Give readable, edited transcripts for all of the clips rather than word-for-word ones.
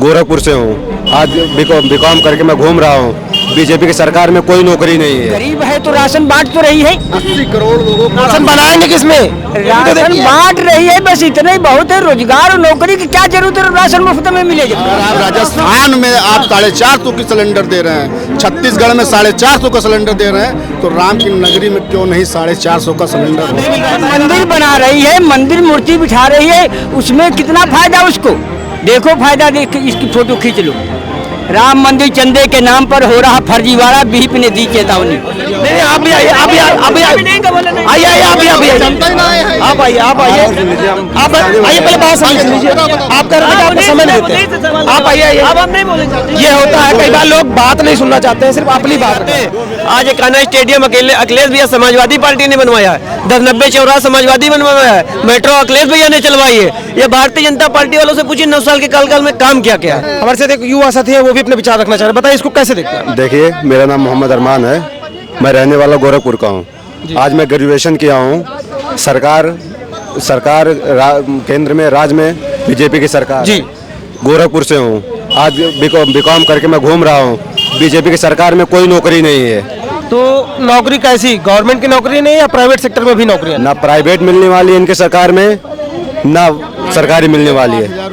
गोरखपुर से हूँ। आज बीकॉम करके मैं घूम रहा हूँ। बीजेपी की सरकार में कोई नौकरी नहीं है। गरीब है तो राशन बांट तो रही है। 80 करोड़ लोगों को राशन बनाएंगे किसमें? राशन बांट रही है, बस इतना ही बहुत है। रोजगार और नौकरी की क्या जरूरत है? राशन मुफ्त में मिलेगा। आप राजस्थान में आप 450 की सिलेंडर दे रहे हैं, छत्तीसगढ़ में 450 का सिलेंडर दे रहे हैं, तो राम की नगरी में क्यों नहीं 450 का सिलेंडर? मंदिर बना रही है, मंदिर मूर्ति बिठा रही है, उसमें कितना फायदा उसको? देखो फायदा, देख इसकी फोटो खींच लो। राम मंदिर चंदे के नाम पर हो रहा फर्जीवाड़ा, बीप ने दी चेतावनी। नहीं, आप भी आइए, आप भी आइए, आप भी आइए, आइए, आप भी आइए, आप आइए, आप आइए, आप आइए, पहले बात समझ लीजिए। आप कह रहे हैं आपको समय नहीं देते, आप आइए, आइए। अब हम नहीं बोलेंगे। ये होता है, कई बार लोग बात नहीं सुनना चाहते हैं, सिर्फ अपनी बात करते हैं। आज एक कान्हा स्टेडियम अखिलेश भैया समाजवादी पार्टी ने बनवाया है, 1090 चौराहा समाजवादी बनवाया है, मेट्रो अखिलेश भैया ने चलवाई है। ये भारतीय जनता पार्टी वालों से पूछिए 9 साल के काल में काम क्या क्या है। हमारे साथ एक युवा साथी है, वो भी अपने विचार रखना चाह रहे हैं। बताइए इसको कैसे देखते हैं? देखिए, मेरा नाम मोहम्मद अरमान है, मैं रहने वाला गोरखपुर का हूँ। आज मैं ग्रेजुएशन किया हूँ। सरकार केंद्र में, राज्य में बीजेपी की सरकार जी। गोरखपुर से हूँ। आज बीकॉम करके मैं घूम रहा हूँ। बीजेपी की सरकार में कोई नौकरी नहीं है। तो नौकरी कैसी? गवर्नमेंट की नौकरी नहीं या प्राइवेट सेक्टर में भी नौकरी है? ना प्राइवेट मिलने वाली है इनके सरकार में, ना सरकारी मिलने वाली है,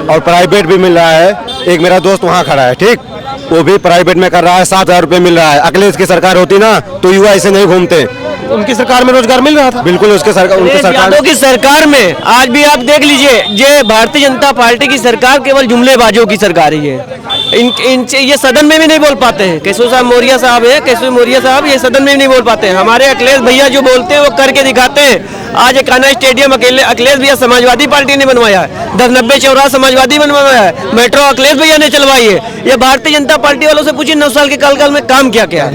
और प्राइवेट भी मिल रहा है। एक मेरा दोस्त वहाँ खड़ा है, ठीक, वो भी प्राइवेट में कर रहा है, 7,000 रुपये मिल रहा है। अखिलेश की सरकार होती ना तो युवा ऐसे नहीं घूमते। उनकी सरकार में रोजगार मिल रहा था। बिल्कुल, उनके सरकार की सरकार में आज भी आप देख लीजिए, ये भारतीय जनता पार्टी की सरकार केवल जुमलेबाजों की सरकार ही है। ये सदन में भी नहीं बोल पाते हैं। केशव साहब मौर्य साहब है, केशव मौर्य साहब, ये सदन में भी नहीं बोल पाते हैं। हमारे अखिलेश भैया जो बोलते हैं वो करके दिखाते हैं। आज एक कान्हा स्टेडियम अखिलेश भैया समाजवादी पार्टी ने बनवाया है, 1090 चौराहा समाजवादी बनवाया है, मेट्रो अखिलेश भैया ने चलवाई है। ये भारतीय जनता पार्टी वालों से पूछिए 9 साल के काल में काम क्या क्या है?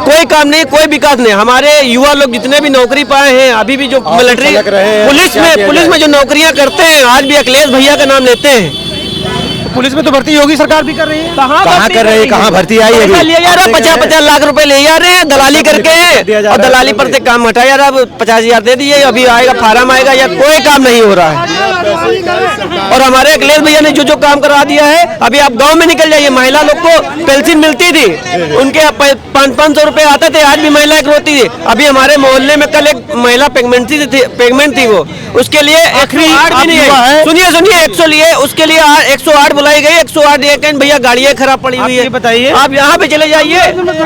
कोई काम नहीं, कोई विकास नहीं। हमारे युवा लोग जितने भी नौकरी पाए हैं, अभी भी जो मिलिट्री पुलिस में जो नौकरियां करते हैं, आज भी अखिलेश भैया का नाम लेते हैं। पुलिस में तो भर्ती योगी सरकार भी कर रही है। कहाँ कर रही है? कहाँ भर्ती आई है? 50-50 लाख रुपए ले जा रहे हैं दलाली करके, और दलाली पर से काम हटा जा रहा है। 50,000 दे दिए, अभी आएगा फार्म आएगा, या कोई काम नहीं हो रहा है। और हमारे अखिलेश भैया ने जो काम करा दिया है, अभी आप गांव में निकल जाइए, महिला लोग को पेंशन मिलती थी, उनके 500 रुपए आते थे, आज भी महिला एक रोती थी। अभी हमारे मोहल्ले में कल एक महिला प्रेगनेंट थी, वो उसके लिए 108 भी नहीं है। सुनिए 100 लिए, उसके लिए 108 बुलाई गई, 108 दिए, भैया गाड़ियाँ खराब पड़ी हुई है। बताइए, आप यहाँ पे चले जाइए,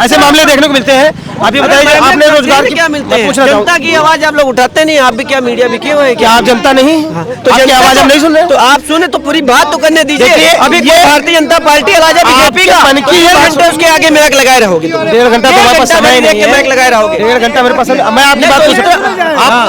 ऐसे मामले देखने को मिलते हैं। अभी बताइए, आपने रोजगार क्या मिलते हैं? जनता की आवाज आप लोग उठाते नहीं। आप भी क्या मीडिया बिके हुए हैं? क्या आप जनता नहीं? तो आपकी आवाज हम नहीं सुन रहे? तो आप सुने तो पूरी बात तो करने दीजिए। अभी भारतीय जनता पार्टी राजा बीजेपी का घंटे उसके आगे मेरा लगाए रहोगे। 1.5 घंटा तो हमारे पास समय नहीं है। मेरा लगाए रहोगे 1.5 घंटा मेरे पास। मैं आपकी बात पूछ रहा हूँ,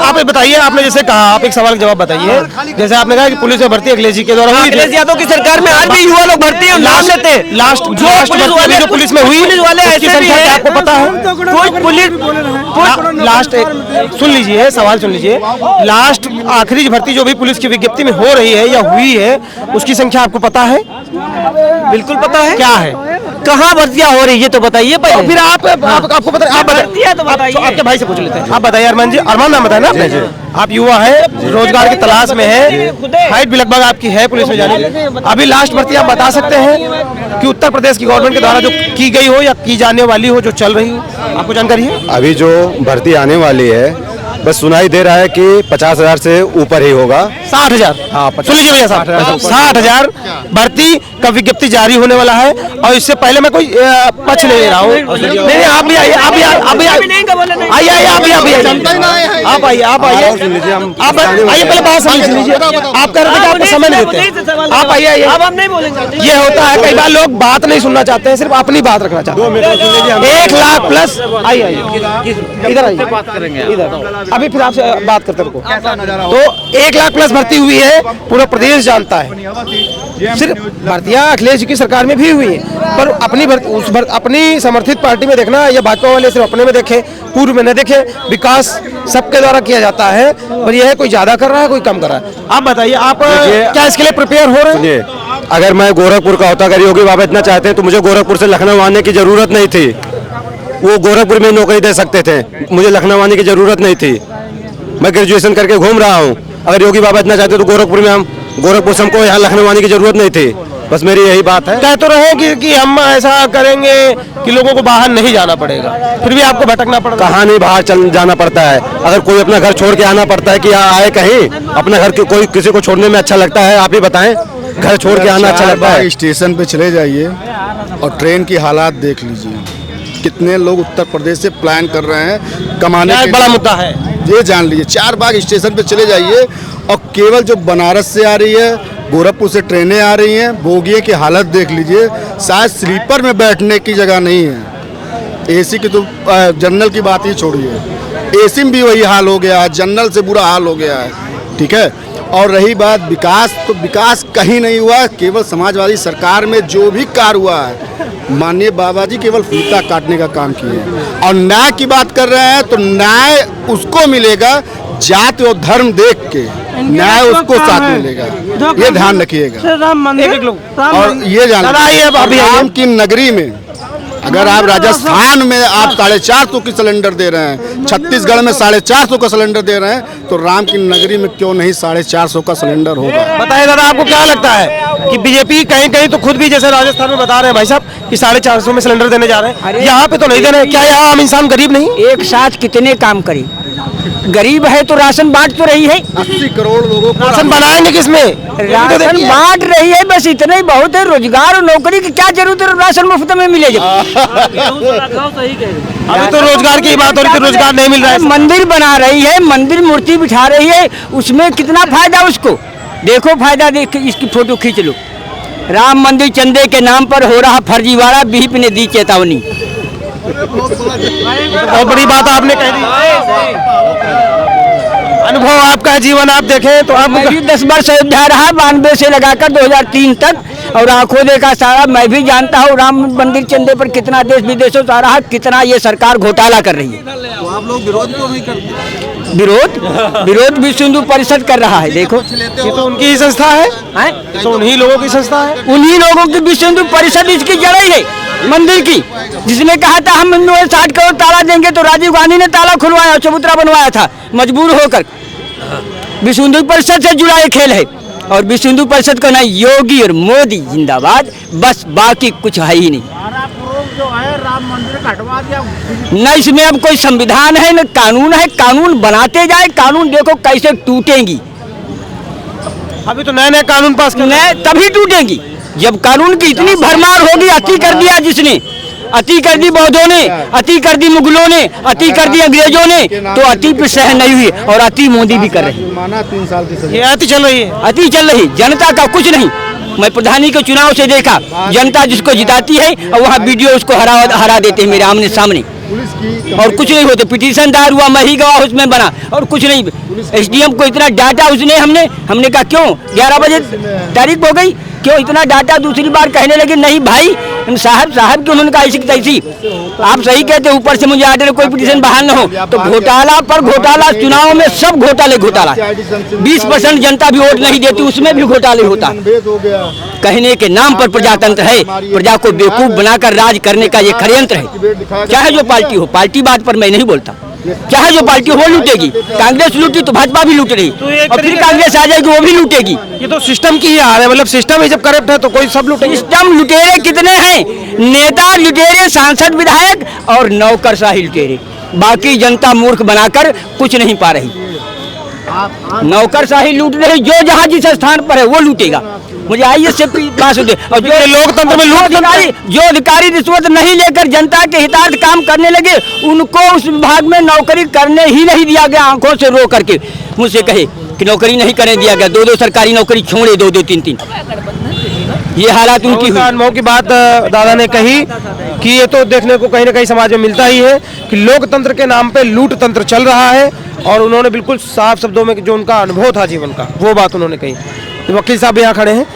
आप बताइए, आपने जैसे कहा, आप एक सवाल का जवाब बताइए। जैसे आपने कहा कि पुलिस में भर्ती अखिलेश जी के द्वारा हुई, अखिलेश यादव की सरकार में आज भी युवा लोग भर्ती हैं, नाम लेते हैं। लास्ट जो पुलिस में हुई, पुलिस वाले ऐसे भी हैं, आपको पता है? लास्ट सुन लीजिए, सवाल सुन लीजिए। लास्ट आखिरी भर्ती जो भी पुलिस की विज्ञप्ति में हो रही है या हुई है, उसकी संख्या आपको पता है? बिल्कुल पता है। क्या है? कहाँ भर्तियां हो रही है तो बताइए पहले। तो फिर आपको पता है? आप बताइए तो बताइए। आपके भाई से पूछ लेते हैं। आप बताइए अरमान जी, अरमान नाम बताया ना? आप युवा है, रोजगार की तलाश में है, हाइट भी लगभग आपकी है पुलिस में जाने की। अभी लास्ट भर्ती आप बता सकते हैं कि उत्तर प्रदेश की गवर्नमेंट के द्वारा जो की गई हो या की जाने वाली हो, जो चल रही हो, आपको जानकारी है? अभी जो भर्ती आने वाली है, बस सुनाई दे रहा है कि 50,000 से ऊपर ही होगा। 60,000। हाँ, सुन लीजिए भैया साहब, 60,000 भर्ती का विज्ञप्ति जारी होने वाला है। और इससे पहले मैं कोई पक्ष नहीं ले रहा हूँ। नहीं, आप भी आइए, आप भी आइए, आप भी आइए, आप आइए, आप आइए, पहले बात समझ लीजिए। आप कह रहे थे कि आपको समय नहीं देते, आप आइए, आइए। अब हम नहीं बोलेंगे। ये होता है, कई बार लोग बात नहीं सुनना चाहते हैं, सिर्फ अपनी बात रखना चाहते हैं। 1 लाख प्लस, आइए, इधर आइए, बात करेंगे इधर। अभी फिर आपसे बात करते रुको। तो 1 लाख प्लस भर्ती हुई है, पूरा प्रदेश जानता है। सिर्फ भर्तियां अखिलेश जी की सरकार में भी हुई है, पर अपनी समर्थित पार्टी में देखना, या भाजपा वाले सिर्फ अपने में देखे, पूर्व में न देखे। विकास सबके द्वारा किया जाता है, और यह है कोई ज्यादा कर रहा है, कोई कम कर रहा है। आप बताइए, आप क्या इसके लिए प्रिपेयर हो रहे हैं? अगर मैं गोरखपुर का होता, अगर योगी बाबा इतना चाहते हैं तो मुझे गोरखपुर से लखनऊ आने की जरूरत नहीं थी। वो गोरखपुर में नौकरी दे सकते थे, मुझे लखनऊ आने की जरूरत नहीं थी। मैं ग्रेजुएशन करके घूम रहा हूँ। अगर योगी बाबा इतना चाहते तो गोरखपुर से हमको यहाँ लखनऊ आने की जरूरत नहीं थी। बस मेरी यही बात है। कह तो रहे कि हम ऐसा करेंगे कि लोगों को बाहर नहीं जाना पड़ेगा, फिर भी आपको भटकना पड़ता है। कहाँ नहीं बाहर चल जाना पड़ता है। अगर कोई अपना घर छोड़ के आना पड़ता है कि आए कहीं, अपना घर कोई किसी को छोड़ने में अच्छा लगता है? आप ही बताएं, घर छोड़ के आना अच्छा लगता है? स्टेशन पे चले जाइए और ट्रेन की हालात देख लीजिए, कितने लोग उत्तर प्रदेश से प्लान कर रहे हैं कमाने क्या के बड़ा लिए। मुद्दा है ये जान लीजिए, 4 बाग स्टेशन पे चले जाइए और केवल जो बनारस से आ रही है, गोरखपुर से ट्रेनें आ रही हैं, बोगियों की हालत देख लीजिए। शायद स्लीपर में बैठने की जगह नहीं है। एसी की तो जनरल की बात ही छोड़िए, एसी में भी वही हाल हो गया है, जनरल से बुरा हाल हो गया है। ठीक है, और रही बात विकास, तो विकास कहीं नहीं हुआ। केवल समाजवादी सरकार में जो भी कार्य हुआ है, माननीय बाबा जी केवल फीता काटने का काम किए हैं। और न्याय की बात कर रहे हैं तो न्याय उसको मिलेगा जाति और धर्म देख के, न्याय उसको साथ मिलेगा, ये ध्यान रखिएगा। राम मंदिर और ये जान राम की नगरी में अगर आप राजस्थान में आप 450 की सिलेंडर दे रहे हैं, छत्तीसगढ़ में 450 का सिलेंडर दे रहे हैं, तो राम की नगरी में क्यों नहीं 450 का सिलेंडर होगा? बताइए दादा, आपको क्या लगता है कि बीजेपी कहीं कहीं तो खुद भी जैसे राजस्थान में बता रहे हैं भाई साहब कि 450 में सिलेंडर देने जा रहे हैं, यहाँ पे तो नहीं दे रहे हैं? क्या यहाँ आम इंसान गरीब नहीं? एक साथ कितने काम करे? गरीब है तो राशन बांट तो रही है, 80 करोड़ लोगों को राशन बनाएंगे किसमें? राशन बांट रही है, बस इतना ही बहुत है। रोजगार और नौकरी की क्या जरूरत है? राशन मुफ्त में मिलेगा। अभी तो रोजगार की बात हो रही थी, रोजगार नहीं मिल रहा है। मंदिर बना रही है, मंदिर मूर्ति बिठा रही है, उसमें कितना फायदा उसको? देखो फायदा, देख इसकी फोटो खींच लो। राम मंदिर चंदे के नाम पर हो रहा फर्जीवाड़ा, बीप ने दी चेतावनी। बहुत बड़ी बात आपने कह दी। अनुभव आपका है, जीवन आप देखें तो आप मैं भी 10 वर्ष अयोध्या रहा, 92 से लगाकर 2003 तक, और आंखों देखा सारा। मैं भी जानता हूँ राम मंदिर चंदे पर कितना देश विदेशों से आ रहा, कितना ये सरकार घोटाला कर रही है। तो आप लोग विरोध क्यों नहीं करते? विरोध विश्व हिंदू परिषद कर रहा है। देखो ये तो उनकी ही संस्था है, तो उन्हीं लोगों की संस्था है। उन्हीं लोगों की विश्व हिंदू परिषद इसकी जड़ है मंदिर की, जिसने कहा था हम 60 करोड़ ताला देंगे, तो राजीव गांधी ने ताला खुलवाया, चबूतरा बनवाया था मजबूर होकर। विश्व हिंदू परिषद से जुड़ा ये खेल है, और विश्व हिंदू परिषद का ना योगी और मोदी जिंदाबाद, बस बाकी कुछ है ही नहीं। जो है राम मंदिर का हटवा दिया, न इसमें अब कोई संविधान है न कानून है। कानून बनाते जाए, कानून देखो कैसे टूटेंगी। अभी तो नए नए कानून पास करने न तभी टूटेंगी जब कानून की इतनी भरमार होगी। अति कर दिया जिसने, अति कर दी बौद्धों ने, अति कर दी मुगलों ने, अति कर दी अंग्रेजों ने, तो अति पे सहन नहीं हुई, और अति मोदी भी कर रहे हैं। माना 3 साल की सजा। ये अति चल रही है। अति चल रही, जनता का कुछ नहीं। मैं प्रधानी के चुनाव से देखा, जनता जिसको जिताती है और वहाँ वीडियो उसको हरा देते हैं मेरे आमने सामने, पुलिस की और कुछ नहीं होते। पिटीशन दायर हुआ, मैं ही गवाह उसमें बना, और कुछ नहीं। एसडीएम को इतना डांटा उसने, हमने कहा क्यों 11 बजे तारीख हो गई, क्यों इतना डांटा? दूसरी बार कहने लगे नहीं भाई साहब की, उन्होंने कहा ऐसी तैसी। आप सही कहते, ऊपर से मुझे आर्डर कोई पिटीशन बहाल न हो, तो घोटाला पर घोटाला। चुनाव में सब घोटाला 20% जनता भी वोट नहीं देती, उसमें भी घोटाले होता। हो गया। कहने के नाम पर प्रजातंत्र है, प्रजा को बेवकूफ बनाकर राज करने का ये षड्यंत्र है। चाहे जो पार्टी हो, पार्टी बात पर मैं नहीं बोलता, चाहे जो पार्टी हो वो लूटेगी। कांग्रेस लूटी तो भाजपा भी लूट रही, और फिर कांग्रेस आ जाएगी वो भी लूटेगी। ये तो सिस्टम की ही हार है, मतलब सिस्टम ही जब करप्ट है तो कोई सब लूटेंगे। सिस्टम लुटेरे कितने हैं? नेता लुटेरे, सांसद विधायक और नौकरशाही लुटेरे। बाकी जनता मूर्ख बनाकर कुछ नहीं पा रही। नौकरशाही लूट रही, जो जहाँ जिस स्थान पर है वो लूटेगा। मुझे आइए से पास होते, और जो लोकतंत्र में जो अधिकारी रिश्वत नहीं लेकर जनता के हितार्थ काम करने लगे, उनको उस विभाग में नौकरी करने ही नहीं दिया गया। आंखों से रो करके मुझसे कहे कि नौकरी नहीं करने दिया गया, 2 सरकारी नौकरी छोड़े, 2 3 ये हालात उनकी हुई। अनुभव की बात दादा ने कही कि ये तो देखने को कहीं ना कहीं समाज में मिलता ही है कि लोकतंत्र के नाम पे लूट तंत्र चल रहा है, और उन्होंने बिल्कुल साफ शब्दों में जो उनका अनुभव था जीवन का, वो बात उन्होंने कही। तो वकील साहब यहाँ खड़े हैं,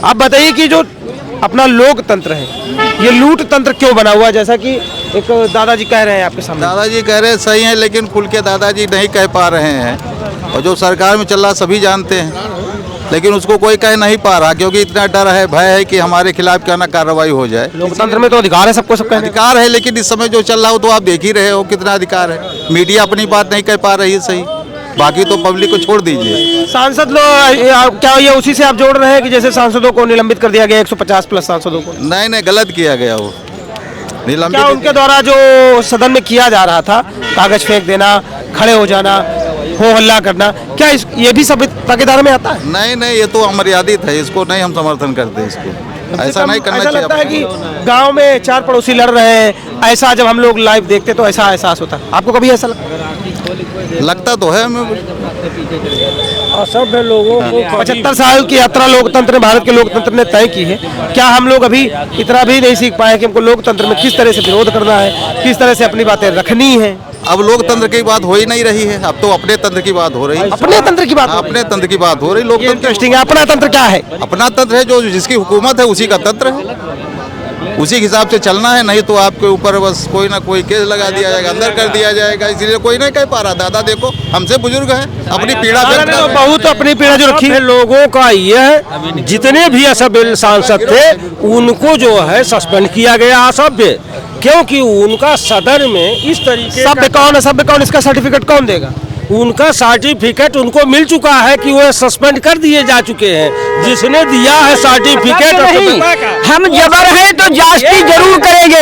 आप बताइए कि जो अपना लोकतंत्र है, ये लूट तंत्र क्यों बना हुआ है? जैसा कि एक दादाजी कह रहे हैं आपके सामने। दादाजी कह रहे हैं सही है, लेकिन खुल के दादाजी नहीं कह पा रहे हैं, और जो सरकार में चल रहा सभी जानते हैं, लेकिन उसको कोई कह नहीं पा रहा, क्योंकि इतना डर है, भय है कि हमारे खिलाफ क्या ना कार्रवाई हो जाए। लोकतंत्र में तो अधिकार है सबको, सब अधिकार है, लेकिन इस समय जो चल रहा हो तो आप देख ही रहे हो कितना अधिकार है। मीडिया अपनी बात नहीं कह पा रही है सही, बाकी तो पब्लिक को छोड़ दीजिए। सांसद लोग क्या ये उसी से आप जोड़ रहे हैं कि जैसे सांसदों को निलंबित कर दिया गया 150 प्लस सांसदों को? नहीं नहीं, गलत किया गया वो क्या निलंबित। उनके द्वारा जो सदन में किया जा रहा था, कागज फेंक देना, खड़े हो जाना, हो हल्ला करना, क्या ये भी सभ्यता के दायरे में आता है? नहीं नहीं, ये तो अमर्यादित है, इसको नहीं हम समर्थन करते इसको। ऐसा नहीं करना ऐसा चाहिए। लगता है कि गांव में 4 पड़ोसी लड़ रहे हैं, ऐसा जब हम लोग लाइव देखते तो ऐसा एहसास होता है। आपको कभी ऐसा लगता तो है हमें। असभ्य लोगों को 75 साल की यात्रा लोकतंत्र ने, भारत के लोकतंत्र ने तय की है। क्या हम लोग अभी इतना भी नहीं सीख पाए कि हमको लोकतंत्र में किस तरह से विरोध करना है, किस तरह से अपनी बातें रखनी है? अब लोकतंत्र की बात हो ही नहीं रही है, अब तो अपने तंत्र की बात हो रही है। अपने तंत्र की बात हो रही अपने तंत्र की बात हो रही। है। लोकतंत्र इंटरेस्टिंग है। अपना तंत्र क्या है? अपना तंत्र है जो जिसकी हुकूमत है उसी का तंत्र है, उसी हिसाब से चलना है। नहीं तो आपके ऊपर बस कोई ना कोई केस लगा दिया जाएगा, अंदर कर दिया जाएगा। इसलिए कोई नहीं कह पा रहा। दादा देखो, हमसे बुजुर्ग हैं, अपनी पीड़ा व्यक्त कर रहे हैं। बहुत अपनी पीड़ा जो रखी है। लोगों का यह जितने भी असभ्य सांसद थे उनको जो है सस्पेंड किया गया असभ्य, क्योंकि उनका सदन में इस तरीके सभ्य कौन है? सभ्य कौन? इसका सर्टिफिकेट कौन देगा? उनका सर्टिफिकेट उनको मिल चुका है कि वो सस्पेंड कर दिए जा चुके हैं। जिसने दिया है सर्टिफिकेट नहीं, हम जबर हैं तो जास्ती जरूर करेंगे।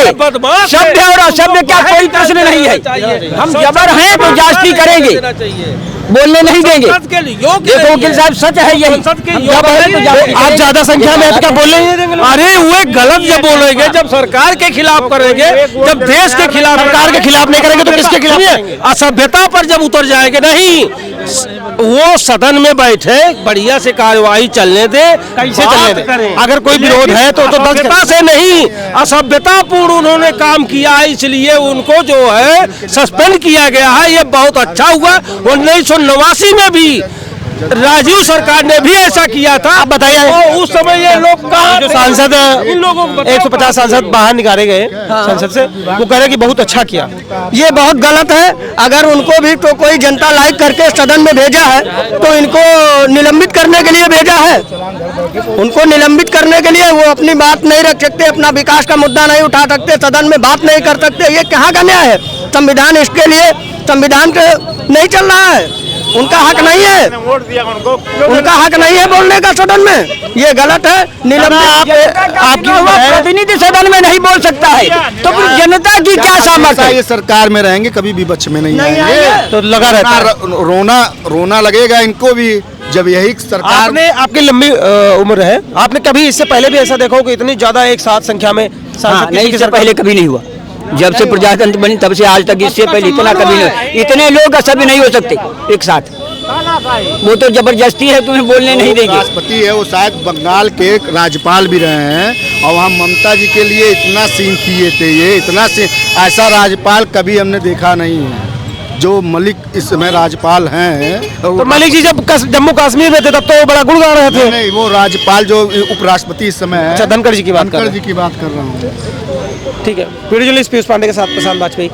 सभ्य और असभ्य क्या कोई प्रश्न नहीं है। हम जबर हैं तो जास्ती करेंगे, बोलने नहीं देंगे। देखो वकील साहब, सच है यही। जब है तो जास्ती आप ज्यादा संख्या में क्या बोलने नहीं देंगे? अरे वे गलत जब बोलेंगे, जब सरकार के खिलाफ करेंगे, जब देश के खिलाफ, सरकार के खिलाफ नहीं करेंगे तो किसके खिलाफ? असभ्यता पर जब उतर जाएंगे नहीं, वो सदन में बैठे बढ़िया से कार्यवाही चलने दे। कैसे चलने दें? अगर कोई विरोध है तो दर्ज असभ्यता से नहीं, असभ्यतापूर्ण उन्होंने काम किया है, इसलिए उनको जो है सस्पेंड किया गया है। ये बहुत अच्छा हुआ। 1989 में भी राजीव सरकार ने भी ऐसा किया था। आप बताइए, तो उस समय ये लोग कहाँ जो थे? सांसद इन लोगों को बताओ। 150 सांसद बाहर निकाले गए संसद से, वो कह रहे कि बहुत अच्छा किया। ये बहुत गलत है। अगर उनको भी तो कोई जनता लाइक करके सदन में भेजा है तो इनको निलंबित करने के लिए भेजा है। उनको निलंबित करने के लिए वो अपनी बात नहीं रख सकते, अपना विकास का मुद्दा नहीं उठा सकते, सदन में बात नहीं कर सकते। ये कहाँ का न्याय है? संविधान इसके लिए, संविधान के नहीं चल रहा है। उनका हक नहीं है, उनका हक नहीं है बोलने का सदन में। ये गलत है। निलंबित आपकी प्रतिनिधि सदन में नहीं बोल सकता है तो फिर जनता की क्या सामर्थ्य है? ये सरकार में रहेंगे, कभी भी बच में नहीं आएंगे। तो लगा रहता है। रोना लगेगा इनको भी जब यही सरकार। आपने, आपकी लंबी उम्र है, आपने कभी इससे पहले भी ऐसा देखा हो कि इतनी ज्यादा एक साथ संख्या में सांसद? नहीं, इससे पहले कभी नहीं हुआ। जब से प्रजातंत्र बनी तब से आज तक इससे पहले इतना कभी नहीं। इतने लोग सभी नहीं हो सकते एक साथ। वो तो जबरदस्ती है, तुम्हें बोलने नहीं देंगे। राष्ट्रपति है, वो शायद बंगाल के राज्यपाल भी रहे हैं और वहाँ ममता जी के लिए इतना सीन किए थे। ये इतना सीन, ऐसा राज्यपाल कभी हमने देखा नहीं है। जो मलिक इस समय राज्यपाल हैं, तो मलिक जी जब जम्मू कश्मीर में थे तब तो वो बड़ा गुणगा रहे थे। नहीं, वो राज्यपाल जो उपराष्ट्रपति इस समय है। अच्छा, धनखड़ जी की बात कर रहे हैं। धनखड़ जी की बात कर रहा हूँ। ठीक है। वीडियो जर्नलिस्ट पीयूष पांडे के साथ प्रशांत वाजपेयी।